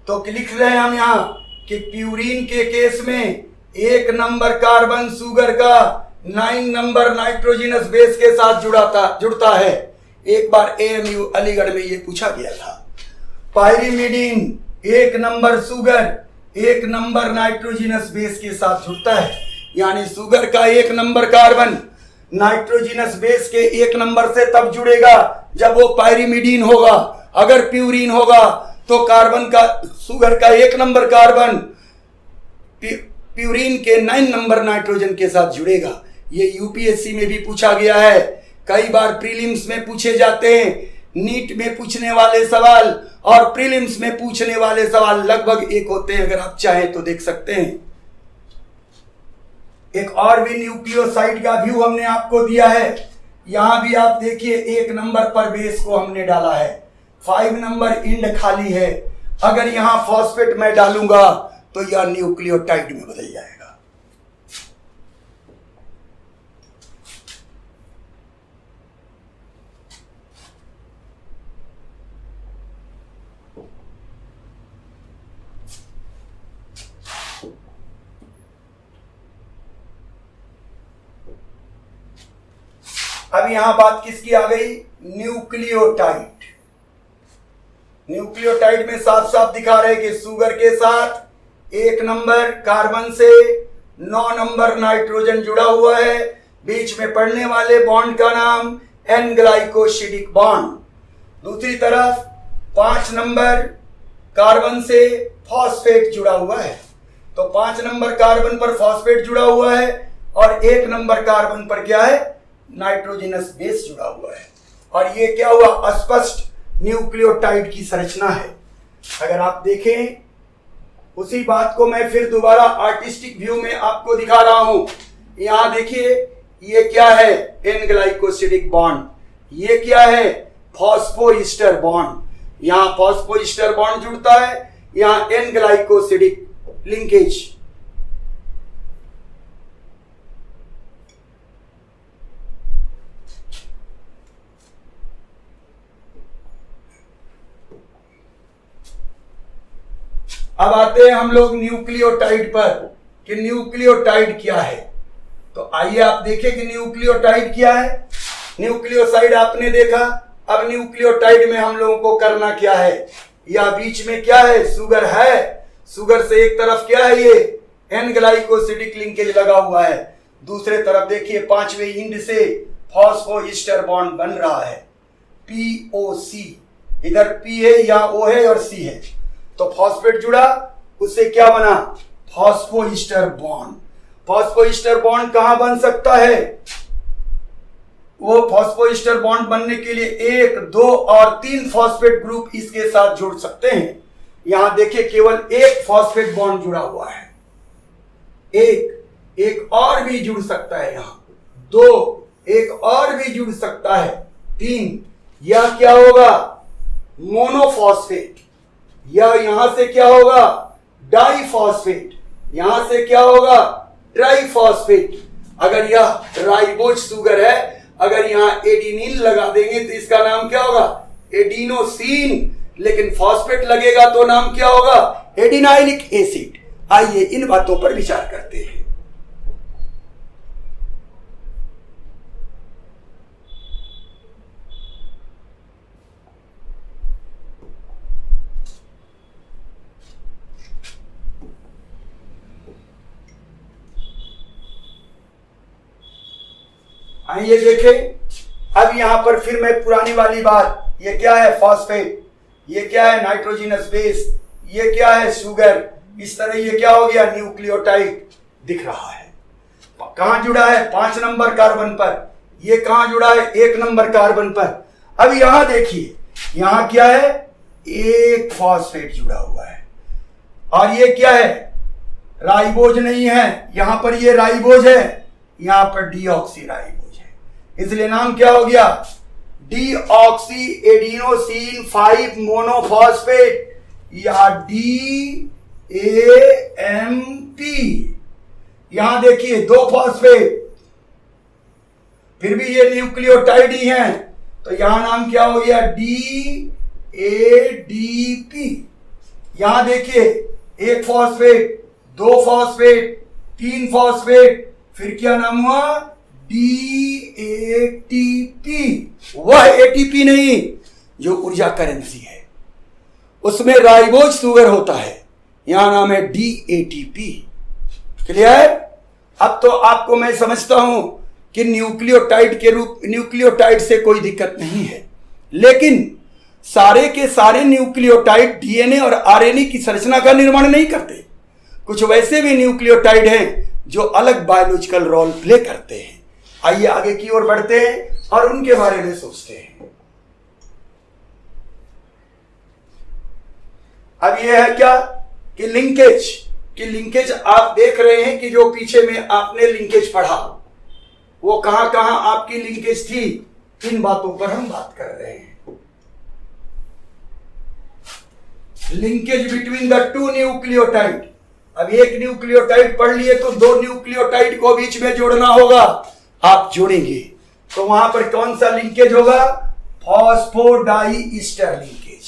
तो लिख रहे हैं हम यहां कि प्यूरिन के केस में 1 नंबर कार्बन शुगर का 9 नंबर नाइट्रोजनस बेस के साथ जुड़ता है। एक बार AMU अलीगढ़ में ये पूछा गया था। Pyrimidine 1 number sugar 1 number nitrogenous base के साथ जुड़ता है, यानी शुगर का 1 नंबर कार्बन नाइट्रोजनस बेस के 1 नंबर से तब जुड़ेगा जब वो पायरिमिडीन होगा। अगर प्यूरिन होगा तो कार्बन का शुगर का 1 नंबर कार्बन प्यूरिन के 9 नंबर नाइट्रोजन के साथ जुड़ेगा। ये यूपीएससी में भी पूछा गया है, कई बार प्रीलिम्स में पूछे जाते हैं। नीट में पूछने वाले सवाल और प्रीलिम्स में पूछने वाले सवाल लगभग एक होते हैं, अगर आप चाहें तो देख सकते हैं। एक और भी न्यूक्लियोसाइड का व्यू हमने आपको दिया है। यहां भी आप देखिए 1 नंबर पर बेस को हमने डाला है, 5 नंबर इंड खाली है। अगर यहां फॉस्फेट मैं डालूंगा तो यह न्यूक्लियोटाइड में बदल जाएगा। अब यहां बात किसकी आ गई? न्यूक्लियोटाइड। न्यूक्लियोटाइड में साफ साफ दिखा रहे कि शुगर के साथ 1 नंबर कार्बन से 9 नंबर नाइट्रोजन जुड़ा हुआ है। बीच में पड़ने वाले बॉन्ड का नाम एन ग्लाइकोसिडिक बॉन्ड। दूसरी तरफ 5 नंबर कार्बन से फॉस्फेट जुड़ा हुआ है। तो 5 नंबर कार्बन पर फॉस्फेट जुड़ा हुआ है और 1 नंबर कार्बन पर क्या है? नाइट्रोजनस बेस जुड़ा हुआ है। और ये क्या हुआ? अस्पष्ट न्यूक्लियोटाइड की संरचना है। अगर आप देखें उसी बात को मैं फिर दोबारा आर्टिस्टिक व्यू में आपको दिखा रहा हूं। यहां देखिए ये क्या है? N glycosidic bond. ये क्या है? Phosphoester bond. यहां फॉस्फोइस्टर बॉन्ड जुड़ता है, यहां एन ग्लाइकोसिडिक लिंकेज। अब आते हैं हम लोग न्यूक्लियोटाइड पर कि न्यूक्लियोटाइड क्या है। तो आइए आप देखें कि न्यूक्लियोटाइड क्या है। न्यूक्लियोसाइड आपने देखा, अब न्यूक्लियोटाइड में हम लोगों को करना क्या है। या बीच में क्या है, शुगर है, शुगर से एक तरफ क्या है, ये एन ग्लाइकोसिडिक लिंकेज लगा हुआ है, दूसरे तरफ देखिए पांचवें इंड से फॉस्फोईस्टर बॉन्ड बन रहा है POC, इधर P है या O है और C है, तो फॉस्फेट जुड़ा, उससे क्या बना, फॉस्फोईस्टर बॉन्ड। फॉस्फोईस्टर बॉन्ड कहां बन सकता है, वो फॉस्फोईस्टर बॉन्ड बनने के लिए 1, 2 और 3 फॉस्फेट ग्रुप इसके साथ जुड़ सकते हैं। यहां देखिए केवल एक फॉस्फेट बॉन्ड जुड़ा हुआ है, एक और भी जुड़ सकता है, यहां 2, एक और भी जुड़ सकता है, 3, या क्या होगा मोनोफॉस्फेट, या यहां से क्या होगा डाइफॉस्फेट, यहां से क्या होगा ट्राइफॉस्फेट। अगर यह राइबोज शुगर है, अगर यहां एडिनिन लगा देंगे तो इसका नाम क्या होगा एडिनोसिन, लेकिन फॉस्फेट लगेगा तो नाम क्या होगा एडिनाइलिक एसिड। आइए इन बातों पर विचार करते हैं। आइए देखें, अब यहां पर फिर मैं पुरानी वाली बात, ये क्या है फॉस्फेट, ये क्या है नाइट्रोजनस बेस, ये क्या है शुगर, इस तरह ये क्या हो गया न्यूक्लियोटाइड दिख रहा है। कहां जुड़ा है 5 नंबर कार्बन पर, ये कहां जुड़ा है 1 नंबर कार्बन पर। अब यहां देखिए, यहां क्या है एक फॉस्फेट जुड़ा हुआ है, और ये क्या है राइबोज नहीं है, यहां पर ये राइबोज है, यहां पर डीऑक्सी राइबोज है, इसलिए नाम क्या हो गया डीऑक्सी एडिनोसिन 5 मोनोफॉस्फेट या DAMP। यहां देखिए 2 फॉस्फेट, फिर भी ये न्यूक्लियोटाइड ही हैं, तो यहां नाम क्या हो गया DADP। यहां देखिए 1 फॉस्फेट, 2 फॉस्फेट, 3 फॉस्फेट, फिर क्या नाम हुआ DATP। वह ATP नहीं जो ऊर्जा करेंसी है, उसमें राइबोज शुगर होता है, यहां नाम है DATP। क्लियर। अब तो आपको मैं समझता हूं कि न्यूक्लियोटाइड से कोई दिक्कत नहीं है, लेकिन सारे के सारे न्यूक्लियोटाइड DNA और RNA की संरचना का निर्माण नहीं करते। कुछ वैसे भी न्यूक्लियोटाइड हैं जो अलग बायोलॉजिकल रोल प्ले करते हैं। आइए आगे की ओर बढ़ते हैं और उनके बारे में सोचते हैं। अब यह है क्या कि लिंकेज आप देख रहे हैं कि जो पीछे में आपने लिंकेज पढ़ा वो कहां कहां आपकी लिंकेज थी, इन बातों पर हम बात कर रहे हैं। Linkage between the 2 nucleotide. अब एक न्यूक्लियोटाइड पढ़ लिए तो 2 न्यूक्लियोटाइड को बीच में जोड़ना होगा, आप जोड़ेंगे तो वहां पर कौन सा लिंकेज होगा फॉस्फोडाइईस्टर लिंकेज।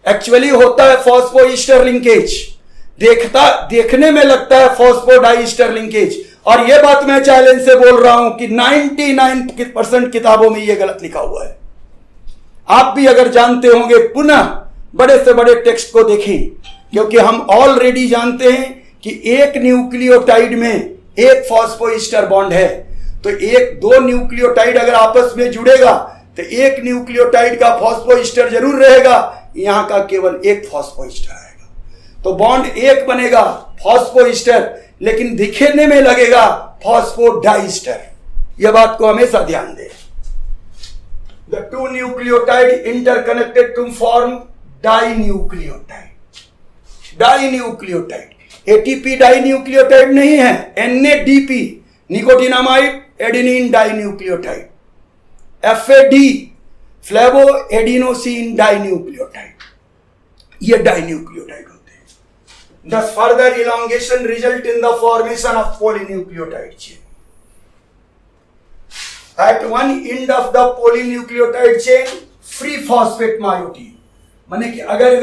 एक्चुअली होता है फॉस्फोईस्टर लिंकेज, देखने में लगता है फॉस्फोडाइईस्टर लिंकेज, और यह बात मैं चैलेंज से बोल रहा हूं कि 99% किताबों में यह गलत लिखा हुआ है। आप भी अगर जानते होंगे पुनः बड़े से बड़े टेक्स्ट को देखें, क्योंकि हम ऑलरेडी जानते हैं कि एक न्यूक्लियोटाइड में एक फॉस्फोईस्टर बॉन्ड है, तो 2 न्यूक्लियोटाइड अगर आपस में जुड़ेगा तो एक न्यूक्लियोटाइड का फॉस्फोईस्टर जरूर रहेगा, यहां का केवल एक फॉस्फोईस्टर आएगा, तो बॉन्ड एक बनेगा फॉस्फोईस्टर, लेकिन दिखने में लगेगा फॉस्फोडाइस्टर। यह बात को हमेशा ध्यान दें। The 2 nucleotide interconnected to form dinucleotide. ATP dinucleotide नहीं है, NADP nicotinamide adenine dinucleotide, FAD flavo adenosine dinucleotide, ये डाइन्यूक्लियोटाइड होते हैं। Thus further elongation result in the formation of polynucleotide chain. At one end of the polynucleotide chain, free phosphate moiety, माने कि अगर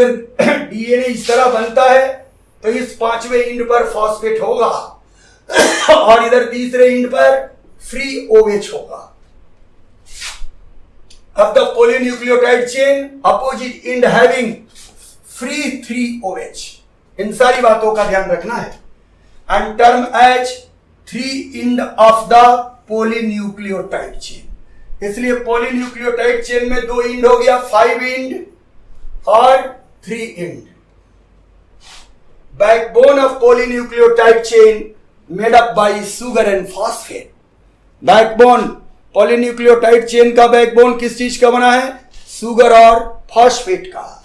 DNA इस तरह बनता है तो इस 5वें एंड पर फॉस्फेट होगा और इधर तीसरे एंड पर फ्री OH होगा। अब the polynucleotide chain opposite end having free 3OH, इन सारी बातों का ध्यान रखना है। End term as 3 end of the polynucleotide chain. इसलिए पॉलीन्यूक्लियोटाइड चेन में 2 एंड हो गया, 5 एंड और 3 end. Backbone of polynucleotide chain made up by sugar and phosphate. Backbone polynucleotide chain का बैकबोन किस चीज का बना है? सुगर और फॉस्फेट का।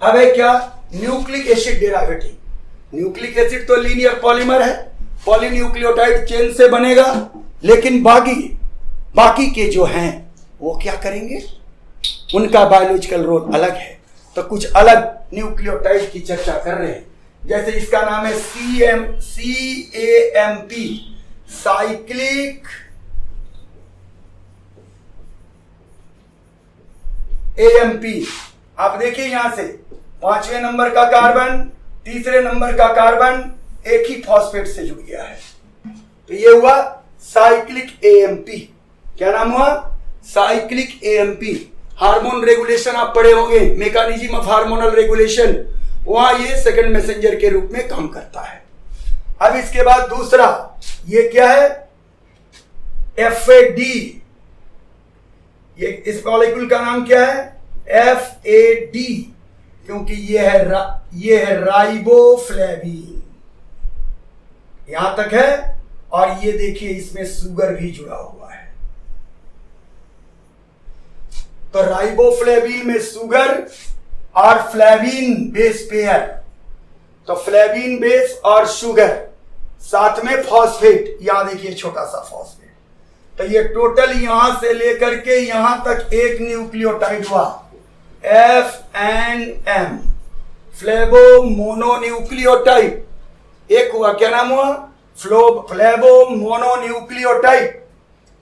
अब है क्या? Nucleic acid derivative. Nucleic acid तो लीनियर पॉलीमर है, पॉलीन्यूक्लियोटाइड चेन से बनेगा, लेकिन बाकी के जो हैं वो क्या करेंगे? उनका बायोलॉजिकल रोल अलग है। तो कुछ अलग न्यूक्लियोटाइड की चर्चा कर रहे हैं। जैसे इसका नाम है CAMP, साइक्लिक AMP। आप देखिए यहां से 5वें नंबर का कार्बन, तीसरे नंबर का कार्बन एक ही फॉस्फेट से जुड़ गया है, तो ये हुआ साइक्लिक AMP। क्या नाम हुआ? Cyclic AMP। हार्मोन रेगुलेशन आप पढ़े होंगे, मैकेनिज्म ऑफ हार्मोनल रेगुलेशन, वहां ये सेकंड मैसेंजर के रूप में काम करता है। अब इसके बाद दूसरा ये क्या है? FAD। ये इस मॉलिक्यूल का नाम क्या है? FAD, क्योंकि ये है राइबोफ्लेविन। यहां तक है। और ये देखिए इसमें सुगर भी जुड़ा हुआ है। तो राइबोफ्लेविन में सुगर और फ्लेविन बेस पेयर, तो फ्लेविन बेस और शुगर, साथ में फॉस्फेट। यहां देखिए छोटा सा फॉस्फेट। तो ये टोटल यहां से लेकर के यहां तक एक न्यूक्लियोटाइड हुआ, FNM, फ्लेवो मोनोन्यूक्लियोटाइड। एक हुआ, क्या नाम हुआ? Flavo mononucleotide.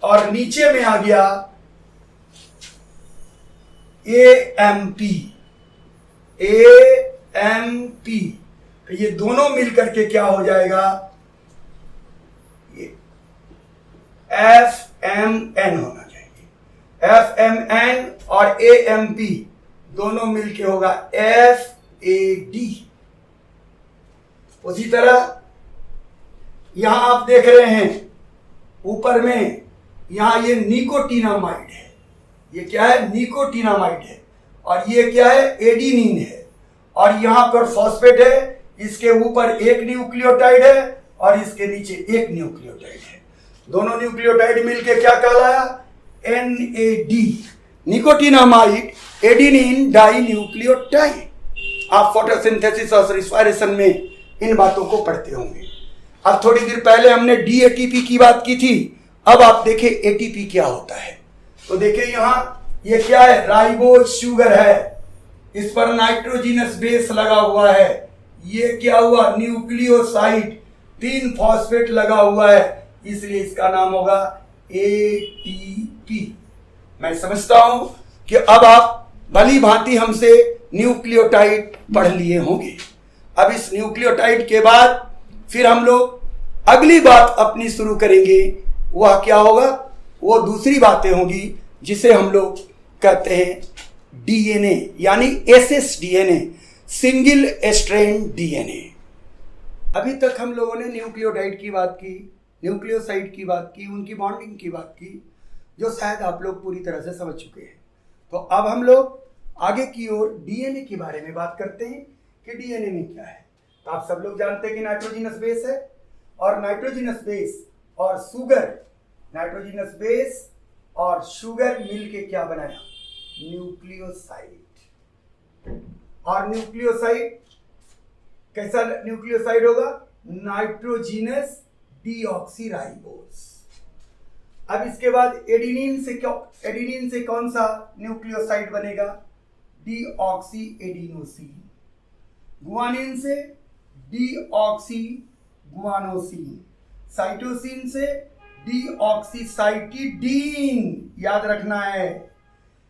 और नीचे में आ गया AMP। तो ये दोनों मिलकर के क्या हो जाएगा? ये FMN होना चाहिए। FMN और AMP दोनों मिलके होगा FAD। उसी तरह यहां आप देख रहे हैं ऊपर में, यहां ये निकोटिनामाइड है। ये क्या है? निकोटिनामाइड है। और ये क्या है? एडिनिन है। और यहां पर फॉस्फेट है। इसके ऊपर एक न्यूक्लियोटाइड है और इसके नीचे एक न्यूक्लियोटाइड है। दोनों न्यूक्लियोटाइड मिलके क्या कहलाया? NAD, nicotinamide adenine dinucleotide. आप फोटोसिंथेसिस और रेस्पिरेशन में इन बातों को पढ़ते होंगे। अब थोड़ी देर पहले हमने DATP की बात की थी। अब आप देखें ATP क्या होता है। तो देखिए यहां ये क्या है? राइबो शुगर है, इस पर नाइट्रोजिनस बेस लगा हुआ है। ये क्या हुआ? न्यूक्लियोसाइड, 3 फॉस्फेट लगा हुआ है, इसलिए इसका नाम होगा ATP। मैं समझता हूं कि अब आप भली भांति हमसे न्यूक्लियोटाइड पढ़ लिए होंगे। अब इस न्यूक्लियोटाइड के बाद फिर हम लोग अगली बात अपनी शुरू करेंगे। वह क्या होगा? वो दूसरी बातें होंगी जिसे हम लोग कहते हैं DNA, यानी SSDNA, सिंगल स्ट्रैंड DNA। अभी तक हम लोगों ने न्यूक्लियोटाइड की बात की, न्यूक्लियोसाइड की बात की, उनकी बॉन्डिंग की बात की, जो शायद आप लोग पूरी तरह से समझ चुके हैं। तो अब हम लोग आगे की ओर DNA के बारे में बात करते हैं कि DNA में क्या है। तो आप सब लोग जानते हैं कि नाइट्रोजिनस बेस है, और नाइट्रोजिनस बेस और शुगर, नाइट्रोजिनस बेस और शुगर मिलके क्या बनाया? न्यूक्लियोसाइड। और न्यूक्लियोसाइड कैसा न्यूक्लियोसाइड होगा? Nitrogenous deoxyribose. अब इसके बाद एडिनिन से कौन सा न्यूक्लियोसाइड बनेगा? Deoxy adenosine. गुआनिन से डीऑक्सी गुआनोसिन। साइटोसिन से डीऑक्सीसाइटिडीन, याद रखना है,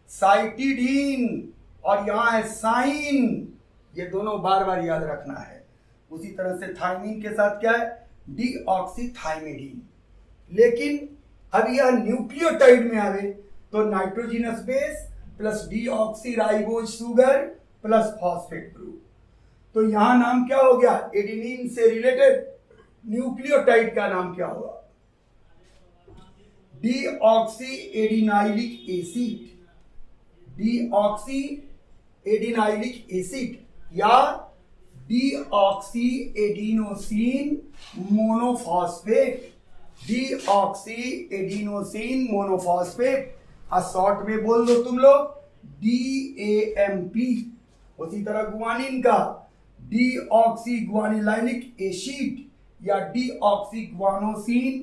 साइटिडीन, और यहां है साइन, ये दोनों बार बार याद रखना है। उसी तरह से थाइमिन के साथ क्या है? डीऑक्सीथाइमिडीन। लेकिन अब यह न्यूक्लियोटाइड में आवे तो nitrogenous base plus deoxyribose sugar plus phosphate group. तो यहां नाम क्या हो गया? एडिनिन से रिलेटेड न्यूक्लियोटाइड का नाम क्या होगा? Deoxy adenylic acid. Deoxy adenylic acid या deoxy adenosine monophosphate. Deoxy adenosine monophosphate, short में बोल दो तुम लोग DAMP। उसी तरह गुआनिन का डीऑक्सी गुआनिलाइनिक एसिड या डीऑक्सी गुआनोसिन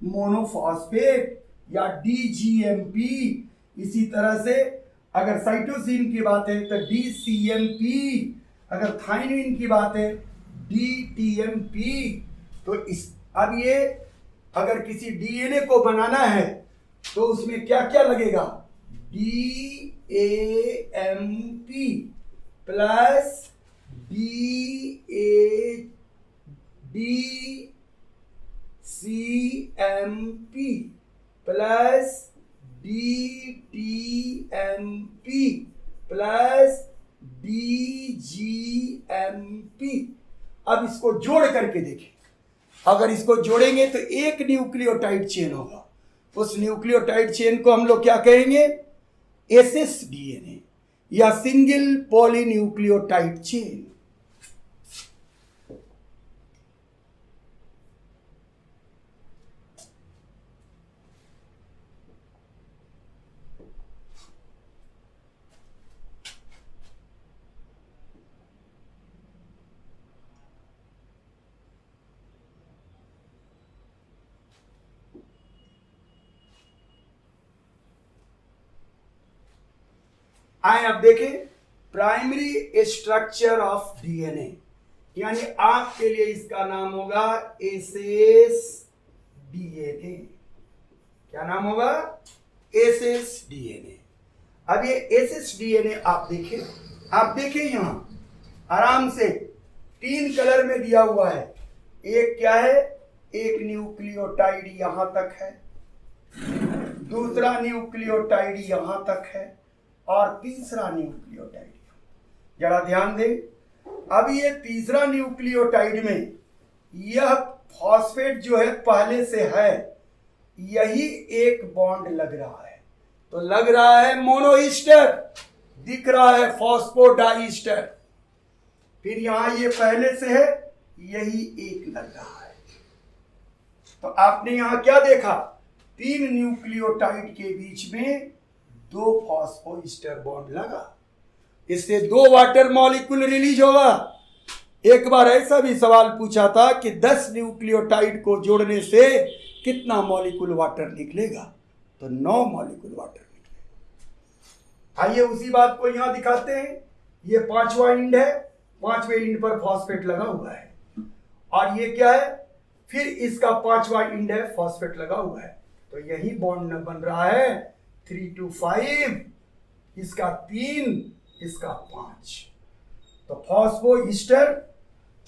मोनोफॉस्फेट या DGMP। इसी तरह से अगर साइटोसिन की बात है तो DCMP, अगर थाइमिन की बात है DTMP। तो इस अब ये अगर किसी डीएनए को बनाना है तो उसमें क्या क्या लगेगा? DAMP plus DCMP plus DTMP plus DGMP। अब इसको जोड़ करके देखें, अगर इसको जोड़ेंगे तो एक न्यूक्लियोटाइड चेन होगा। उस न्यूक्लियोटाइड चेन को हम लोग क्या कहेंगे? SSDNA या सिंगल पॉलीन्यूक्लियोटाइड चेन। आए अब देखें प्राइमरी स्ट्रक्चर ऑफ डीएनए, यानी आपके लिए इसका नाम होगा SSDNA। क्या नाम होगा? SSDNA। अब ये SSDNA आप देखें यहां आराम से 3 कलर में दिया हुआ है। एक क्या है? एक न्यूक्लियोटाइड यहां तक है, दूसरा न्यूक्लियोटाइड यहां तक है, और तीसरा न्यूक्लियोटाइड। जरा ध्यान दें, अब ये तीसरा न्यूक्लियोटाइड में यह फॉस्फेट जो है पहले से है, यही एक बॉन्ड लग रहा है, तो लग रहा है मोनोईस्टर, दिख रहा है फॉस्फोडाईस्टर। फिर यहां ये पहले से है, यही एक लग रहा है। तो आपने यहां क्या देखा? 3 न्यूक्लियोटाइड के बीच में 2 फॉस्फोईस्टर बॉन्ड लगा, इससे 2 वाटर मॉलिक्यूल रिलीज होगा। एक बार ऐसा भी सवाल पूछा था कि 10 न्यूक्लियोटाइड को जोड़ने से कितना मॉलिक्यूल वाटर निकलेगा? तो 9 मॉलिक्यूल वाटर निकलेगा। आइए उसी बात को यहां दिखाते हैं। ये 5वां इंड है, 5वें इंड पर फॉस्फेट लगा हुआ है, और ये क्या है? फिर इसका 5वां इंड है, फॉस्फेट लगा हुआ है, तो यही बॉन्ड बन रहा है 3 to 5, इसका 3, इसका 5। तो फॉस्फोईस्टर,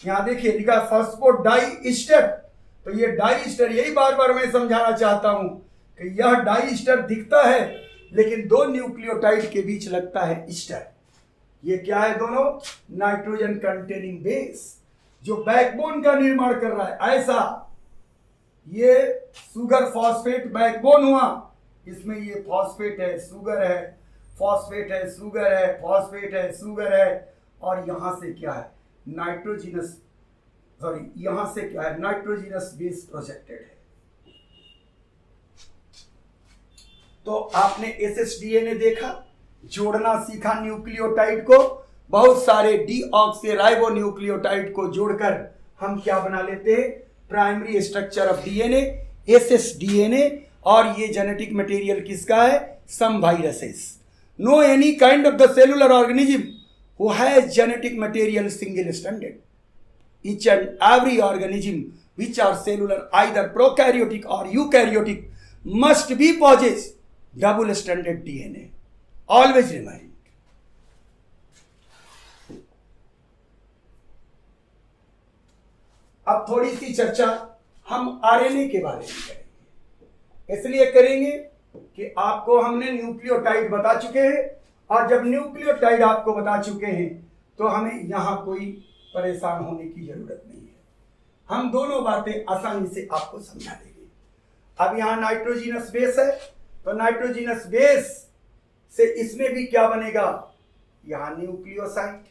यहां देखिए लिखा फॉस्फोडाईस्टर। तो ये डाईस्टर, यही बार बार मैं समझाना चाहता हूं कि यह डाईस्टर दिखता है, लेकिन 2 न्यूक्लियोटाइड के बीच लगता है ईस्टर। ये क्या है? दोनों नाइट्रोजन कंटेनिंग बेस जो बैकबोन का निर्माण कर रहा है। ऐसा ये सुगर फॉस्फेट बैकबोन हुआ, इसमें ये फॉस्फेट है, शुगर है, फॉस्फेट है, शुगर है, फॉस्फेट है, शुगर है, और यहां से क्या है? नाइट्रोजिनस, यहां से क्या है? नाइट्रोजिनस बेस प्रोजेक्टेड है। तो आपने SSDNA देखा, जोड़ना सीखा न्यूक्लियोटाइड को। बहुत सारे डीऑक्सीराइबो न्यूक्लियोटाइड को जोड़कर हम क्या बना लेते हैं? Primary structure of DNA, SSDNA। और ये जेनेटिक मटेरियल किसका है? Some viruses. No any kind of the cellular organism who has genetic material single standard. Each and every organism which are cellular, either prokaryotic or eukaryotic, must be possess double stranded DNA. Always remind. अब थोड़ी सी चर्चा हम RNA के बारे में करेंगे। इसलिए करेंगे कि आपको हमने न्यूक्लियोटाइड बता चुके हैं, और जब न्यूक्लियोटाइड आपको बता चुके हैं तो हमें यहां कोई परेशान होने की जरूरत नहीं है। हम दोनों बातें आसानी से आपको समझा देंगे। अब यहां नाइट्रोजिनस बेस है, तो नाइट्रोजिनस बेस से इसमें भी क्या बनेगा? यहां न्यूक्लियोसाइड,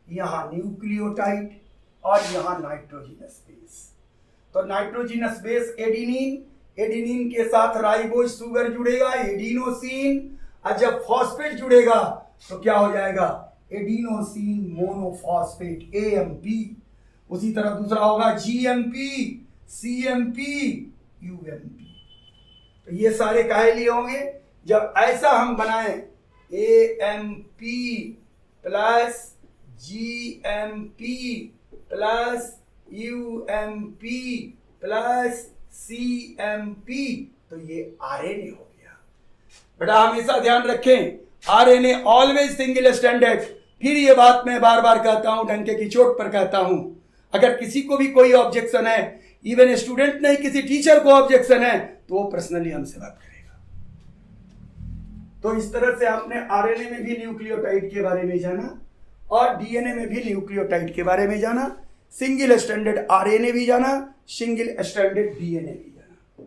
यहां न्यूक्लियोटाइड, और यहां नाइट्रोजिनस बेस। तो नाइट्रोजिनस बेस एडिनिन, एडिनिन के साथ राइबोज शुगर जुड़ेगा, एडिनोसिन, और जब फॉस्फेट जुड़ेगा तो क्या हो जाएगा? Adenosine monophosphate, AMP। उसी तरह दूसरा होगा GMP, CMP, UMP। तो ये सारे काहे लिए होंगे? जब ऐसा हम बनाएं AMP plus GMP plus UMP plus CMP, तो ये RNA हो गया। बेटा हमेशा ध्यान रखें, RNA ऑलवेज सिंगल स्टैंडर्ड। फिर ये बात मैं बार बार कहता हूं, डंके की चोट पर कहता हूं, अगर किसी को भी कोई ऑब्जेक्शन है, इवन स्टूडेंट नहीं किसी टीचर को ऑब्जेक्शन है, तो वो पर्सनली हमसे बात करेगा। तो इस तरह से आपने आरएनए में भी न्यूक्लियोटाइड के बारे में जाना, और डीएनए में भी न्यूक्लियोटाइड के बारे में जाना, सिंगल स्टैंडर्ड आरएनए भी जाना, सिंगल स्टैंडर्ड डीएनए भी जाना।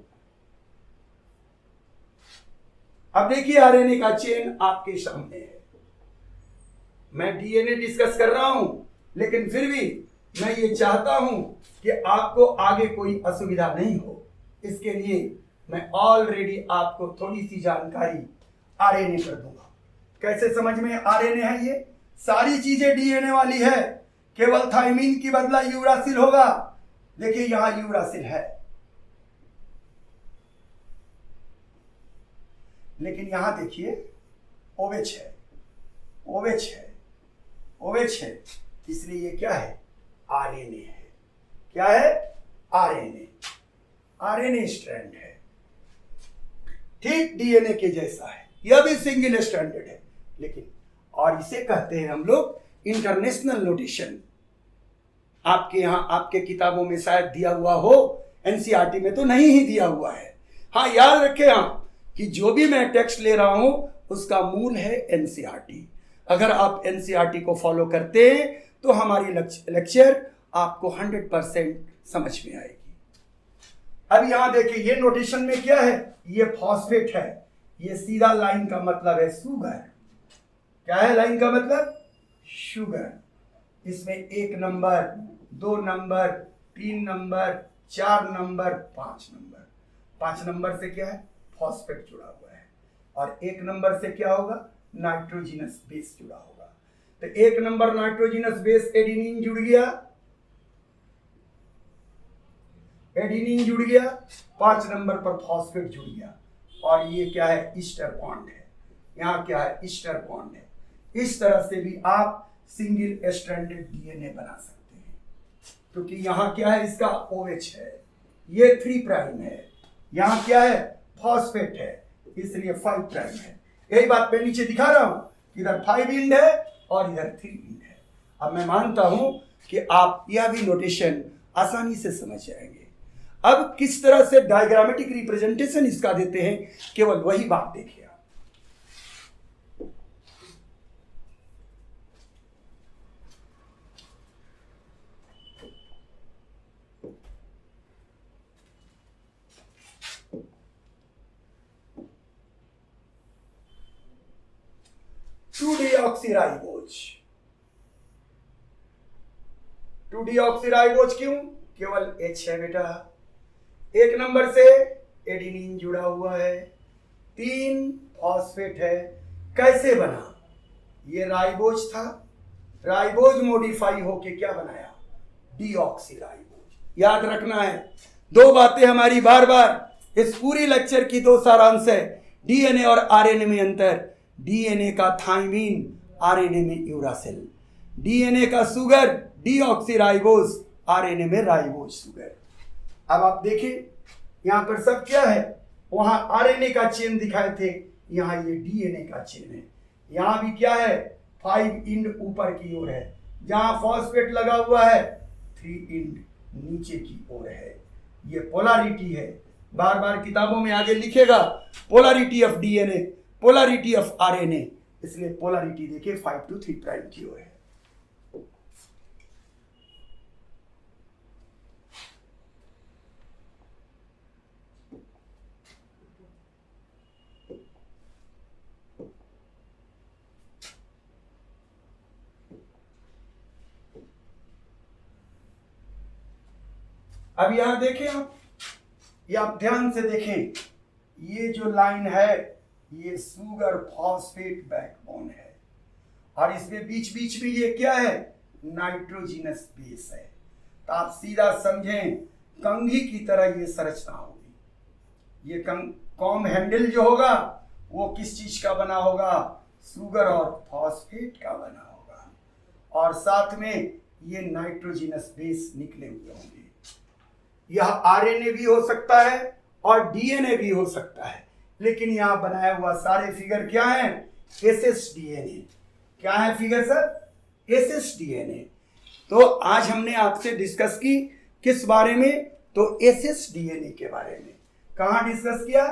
अब देखिए आरएनए का चेन आपके सामने है। मैं डीएनए डिस्कस कर रहा हूं, लेकिन फिर भी मैं ये चाहता हूं कि आपको आगे कोई असुविधा नहीं हो। इसके लिए मैं ऑलरेडी आपको थोड़ी सी जानकारी आरएनए कर दूंगा। कैसे समझ में आरएनए है? ये सारी चीजें डीएनए वाली है, केवल थाइमिन की बदला यूरासिल होगा। देखिए यहां यूरासिल है, लेकिन यहां देखिए OH है, OH है, OH है, इसलिए ये क्या है? आरएनए है। क्या है? आरएनए, आरएनए स्ट्रैंड है। ठीक डीएनए के जैसा है, यह भी सिंगल स्टैंडर्ड है, लेकिन और इसे कहते हैं हम लोग इंटरनेशनल नोटेशन। आपके यहां आपके किताबों में शायद दिया हुआ हो, एनसीईआरटी में तो नहीं ही दिया हुआ है। हाँ याद रखें आप कि जो भी मैं टेक्स्ट ले रहा हूं उसका मूल है एनसीईआरटी। अगर आप एनसीईआरटी को फॉलो करते हैं तो हमारी लेक्चर आपको 100% समझ में आएगी। अब यहां देखिए ये नोटेशन में क्या है? ये फॉस्फेट है, ये सीधा लाइन का मतलब है शुगर। क्या है लाइन का मतलब? शुगर। इसमें 1 number, 2 number, 3 number, 4 number, 5 number. 5 number से क्या है? फॉस्फेट जुड़ा हुआ है, और 1 नंबर से क्या होगा? नाइट्रोजिनस बेस जुड़ा होगा। तो 1 नंबर नाइट्रोजिनस बेस एडिनिन जुड़ गया, एडिनिन जुड़ गया, 5 नंबर पर फॉस्फेट जुड़ गया, और ये क्या है? ईस्टर बॉन्ड है। यहाँ क्या है? ईस्टर बॉन्ड है। इस तरह से भी आप सिंगल स्ट्रैंडेड डीएनए बना सकते हैं, क्योंकि यहाँ क्या है? इसका OH है, ये 3 प्राइम है, यहाँ क्या है? फॉस्फेट है, इसलिए 5 प्राइम है। यही बात मैं नीचे दिखा रहा हूं, इधर 5 इंड है और इधर 3 इंड है। अब मैं मानता हूं कि आप यह भी नोटेशन आसानी से समझ जाएंगे। अब किस तरह से डायग्रामेटिक रिप्रेजेंटेशन इसका देते हैं, केवल वही बात देखिए आप। टू डीऑक्सीराइबोज क्यों? केवल H है बेटा। 1 नंबर से एडिनिन जुड़ा हुआ है, 3 फॉस्फेट है। कैसे बना? ये राइबोज था, राइबोज मॉडिफाई होके क्या बनाया? डीऑक्सीराइबोज। याद रखना है 2 बातें हमारी बार बार, इस पूरी लेक्चर की दो सारांश है, डीएनए और आरएनए में अंतर। डीएनए का थाइमीन, आरएनए में यूरासिल। डीएनए का सुगर डीऑक्सीराइबोज, आरएनए में राइबोज सुगर। अब आप देखिए यहां पर सब क्या है, वहां आरएनए का चेन दिखाए थे, यहां ये डीएनए का चेन है। यहां भी क्या है, 5 इंड ऊपर की ओर है, जहां फॉस्फेट लगा हुआ है 3 इंड नीचे की ओर है। ये पोलैरिटी है, बार बार किताबों में आगे लिखेगा polarity of DNA, polarity of RNA, इसलिए पोलैरिटी देखिए 5 to 3 प्राइम की ओर है। अब यहां देखें आप ध्यान से देखें, ये जो लाइन है ये सुगर फॉस्फेट बैकबोन है, और इसमें बीच बीच में ये क्या है, नाइट्रोजिनस बेस है। तो आप सीधा समझें कंघी की तरह ये संरचना होगी। ये कॉम हैंडल जो होगा वो किस चीज का बना होगा, सुगर और फॉस्फेट का बना होगा, और साथ में ये नाइट्रोजिनस बेस निकले हुए होंगे। यह आरएनए भी हो सकता है और डीएनए भी हो सकता है, लेकिन यहां बनाया हुआ सारे फिगर क्या है, एसएस डीएनए। क्या है फिगर सर, एसएस डीएनए। तो आज हमने आपसे डिस्कस की किस बारे में, तो एसएस डीएनए के बारे में। कहां डिस्कस किया,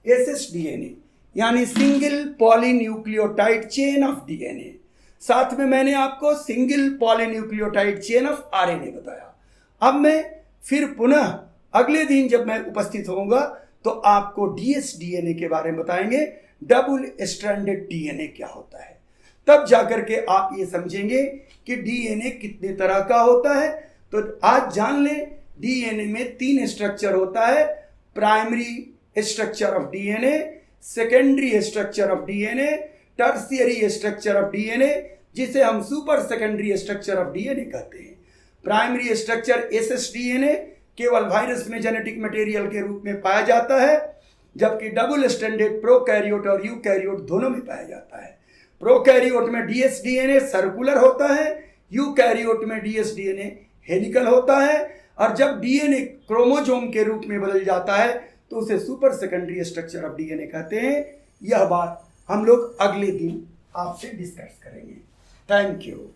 एसएस डीएनए यानी single polynucleotide chain of DNA. साथ में मैंने आपको single polynucleotide chain of RNA बताया। अब मैं फिर पुनः अगले दिन जब मैं उपस्थित होऊंगा तो आपको डीएस डीएनए के बारे में बताएंगे, डबल स्ट्रैंडेड डीएनए क्या होता है। तब जाकर के आप ये समझेंगे कि डीएनए कितने तरह का होता है। तो आज जान लें डीएनए में 3 स्ट्रक्चर होता है, primary structure of DNA, secondary structure of DNA, tertiary structure of DNA, जिसे हम super secondary structure of DNA कहते हैं। प्राइमरी स्ट्रक्चर एसएसडीएनए केवल वायरस में जेनेटिक मटेरियल के रूप में पाया जाता है, जबकि डबल स्टैंडर्ड प्रोकैरियोट और यूकैरियोट दोनों में पाया जाता है। प्रोकैरियोट में डीएसडीएनए सर्कुलर होता है, यूकैरियोट में डीएसडीएनए हेलिकल होता है, और जब डीएनए क्रोमोसोम के रूप में बदल जाता है तो उसे super secondary structure of DNA कहते हैं। यह बात हम लोग अगले दिन आपसे डिस्कस करेंगे। Thank you.